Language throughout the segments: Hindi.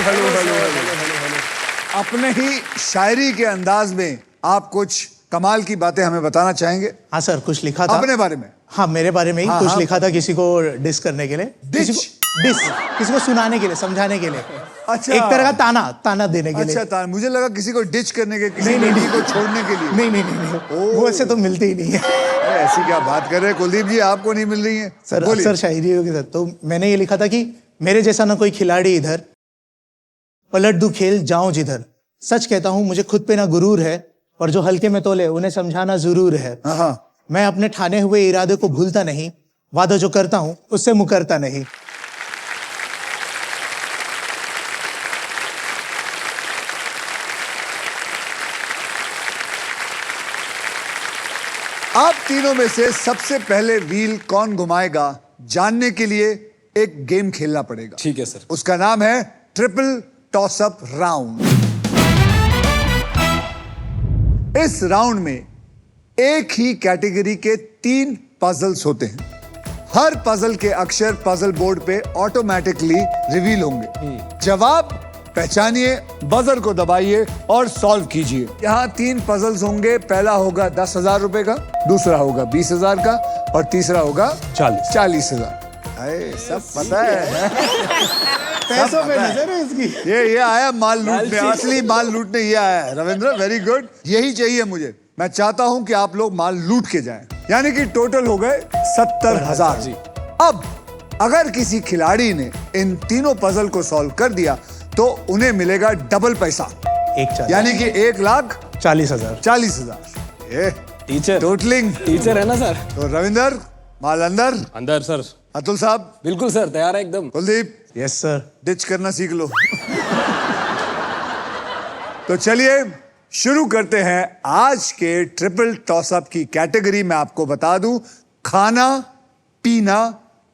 Hello hello hello. अपने ही शायरी के अंदाज में आप कुछ कमाल की बातें हमें बताना चाहेंगे? हाँ सर, कुछ लिखा था अपने बारे में? हाँ, मेरे बारे में ही हाँ, कुछ हाँ। लिखा था किसी को डिस करने के लिए। डिच? किसी को सुनाने के लिए, समझाने के लिए। अच्छा, एक तरह का ताना देने के लिए। अच्छा, मुझे लगा किसी को डिच करने के, किसी नहीं, लड़की को छोड़ने के लिए। नहीं, वो ऐसे तो मिलते ही नहीं है। अरे ऐसी क्या बात कर रहे हैं कुलदीप जी, आपको नहीं मिल रही है? सर बोलिए। अक्सर शायरियों के साथ तो मैंने ये लिखा था कि मेरे जैसा ना कोई खिलाड़ी इधर, पलट दूं खेल जाऊं जिधर। सच कहता हूं मुझे खुद पे ना गुरूर है, और जो हल्के में तोले उन्हें समझाना जरूर है। हाँ, मैं अपने ठाने हुए इरादे को भूलता नहीं, वादा जो करता हूं उससे मुकरता नहीं। आप तीनों में से सबसे पहले व्हील कौन घुमाएगा जानने के लिए एक गेम खेलना पड़ेगा। ठीक है सर। उसका नाम है ट्रिपल टॉस अप राउंड। इस राउंड में एक ही कैटेगरी के 3 पजल्स होते हैं। हर पजल के अक्षर पजल बोर्ड पे ऑटोमेटिकली रिवील होंगे। जवाब पहचानिए, बजर को दबाइए और सॉल्व कीजिए। यहाँ 3 पजल्स होंगे। पहला होगा 10,000 रुपए का, दूसरा होगा 20,000 का और तीसरा होगा 40,000। सब पता है। पैसों में नजर है इसकी। ये आया माल लूटने, असली माल लूटने ये आया है। रविंद्र वेरी गुड, यही चाहिए मुझे। मैं चाहता हूं कि आप लोग माल लूट के जाएं। यानी कि टोटल हो गए 70,000। अब अगर किसी खिलाड़ी ने इन तीनों पजल को सॉल्व कर दिया तो उन्हें मिलेगा डबल पैसा, यानी कि 1,40,000। 40,000। टीचर टोटलिंग टीचर है ना सर। तो रविंदर माल अंदर। अंदर सर। अतुल साहब? बिल्कुल सर, तैयार है एकदम। कुलदीप? Yes sir. डिच करना सीख लो। तो चलिए शुरू करते हैं आज के ट्रिपल टॉसअप की कैटेगरी। मैं आपको बता दूं, खाना पीना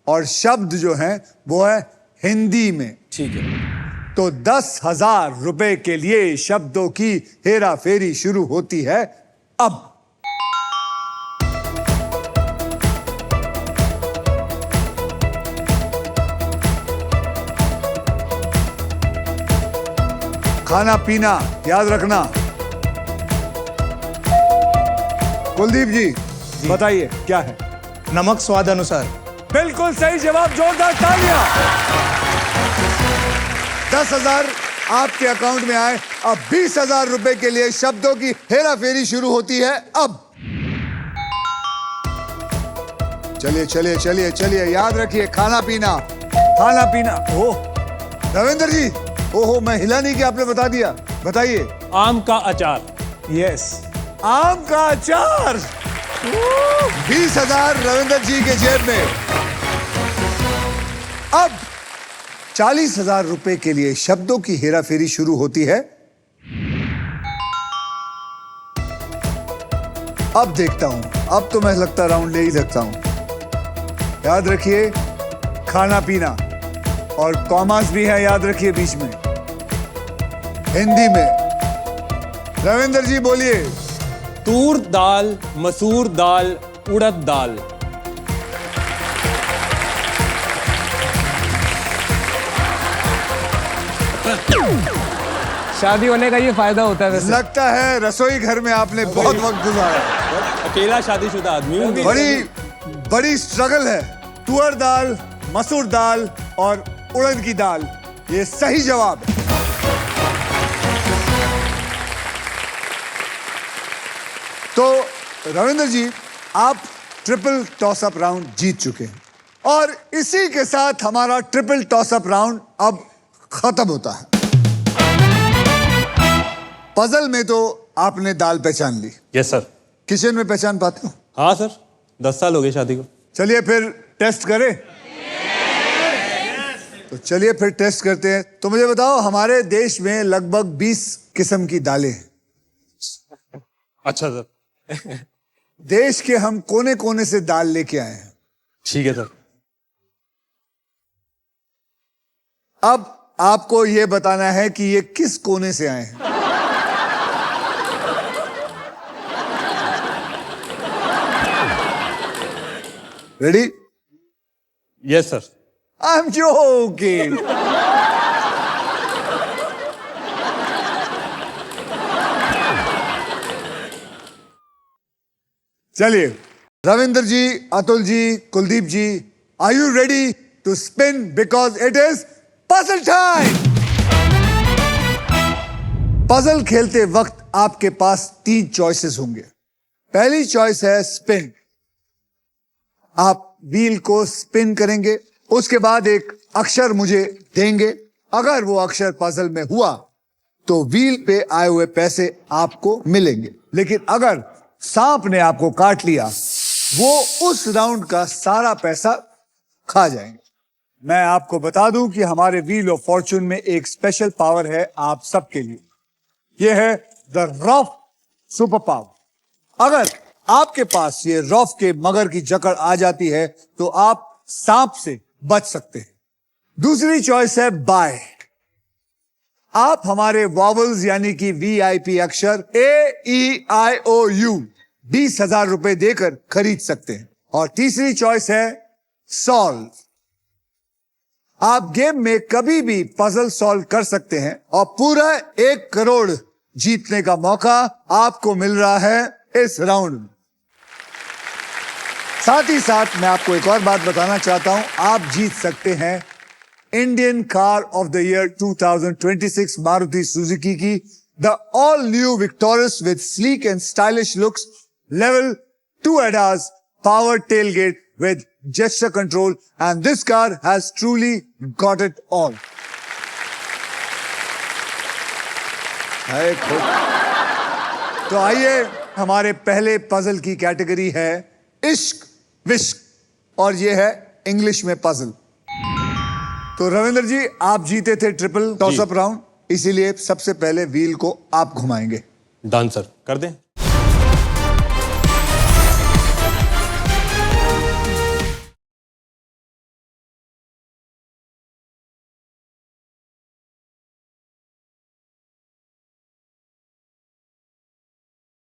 और शब्द जो हैं वो है हिंदी में। ठीक है। तो 10,000 रुपए के लिए शब्दों की हेरा फेरी शुरू होती है अब। खाना पीना याद रखना। कुलदीप जी बताइए क्या है? नमक स्वाद अनुसार। बिल्कुल सही जवाब, जोरदार तालियां। 10,000 आपके अकाउंट में आए। अब 20,000 रुपए के लिए शब्दों की हेरा फेरी शुरू होती है अब। चलिए चलिए चलिए चलिए, याद रखिए खाना पीना। खाना पीना। ओह रविंद्र जी, ओहो मैं हिला नहीं कि आपने बता दिया। बताइए। आम का अचार। यस। आम का अचार। 20,000 रविंद्र जी के जेब में। अब 40,000 रुपए के लिए शब्दों की हेराफेरी शुरू होती है अब। देखता हूं, अब तो मैं लगता राउंड ले ही सकता हूं। याद रखिए खाना पीना और कॉमास भी है, याद रखिए बीच में हिंदी में। रविंद्र जी बोलिए। तूर दाल, मसूर दाल, उड़द दाल। शादी होने का ये फायदा होता है वैसे। लगता है रसोई घर में आपने बहुत वक्त गुजारा। अकेला शादीशुदा आदमी हूँ। बड़ी स्ट्रगल है। तुअर दाल, मसूर दाल और उड़द की दाल, ये सही जवाब है। तो रविंद्र जी आप ट्रिपल टॉस अप राउंड जीत चुके हैं और इसी के साथ हमारा ट्रिपल टॉस अप राउंड अब खत्म होता है। पजल में तो आपने दाल पहचान ली। Yes sir. किचन में पहचान पाते हो? हाँ सर, 10 साल हो गए शादी को। चलिए फिर टेस्ट करें। तो चलिए फिर टेस्ट करते हैं। तो मुझे बताओ, हमारे देश में लगभग 20 किस्म की दालें हैं। अच्छा सर। देश के हम कोने कोने से दाल लेके आए हैं। ठीक है सर। अब आपको यह बताना है कि ये किस कोने से आए हैं। Ready? Yes sir. I am joking. चलिए Ravindra ji, Atul ji, Kuldeep ji, are you ready to spin because it is puzzle time. Puzzle खेलते वक्त आपके पास 3 चॉइसेस होंगे। पहली चॉइस है स्पिन। आप व्हील को स्पिन करेंगे, उसके बाद एक अक्षर मुझे देंगे। अगर वो अक्षर पजल में हुआ तो व्हील पे आए हुए पैसे आपको मिलेंगे, लेकिन अगर सांप ने आपको काट लिया वो उस राउंड का सारा पैसा खा जाएंगे। मैं आपको बता दूं कि हमारे व्हील ऑफ फॉर्चून में एक स्पेशल पावर है आप सबके लिए। यह है द रॉफ सुपर पावर। अगर आपके पास ये रॉफ के मगर की जकड़ आ जाती है तो आप सांप से बच सकते हैं। दूसरी चॉइस है बाय। आप हमारे वॉवल्स यानी कि वीआईपी अक्षर AEIOU 20,000 रुपए देकर खरीद सकते हैं। और तीसरी चॉइस है सॉल्व। आप गेम में कभी भी पजल सॉल्व कर सकते हैं और पूरा 1 करोड़ जीतने का मौका आपको मिल रहा है इस राउंड में। साथ ही साथ मैं आपको एक और बात बताना चाहता हूं, आप जीत सकते हैं Indian car of the year 2026 Maruti Suzuki की the all new Victoris with sleek and stylish looks, level 2 ADAS, powered tailgate with gesture control, and this car has truly got it all. तो आइए, हमारे पहले पजल की कैटेगरी है इश्क विश्क और ये है इंग्लिश में पजल। तो रविंद्र जी, आप जीते थे ट्रिपल टॉस अप राउंड, इसीलिए सबसे पहले व्हील को आप घुमाएंगे। डन सर, कर दें।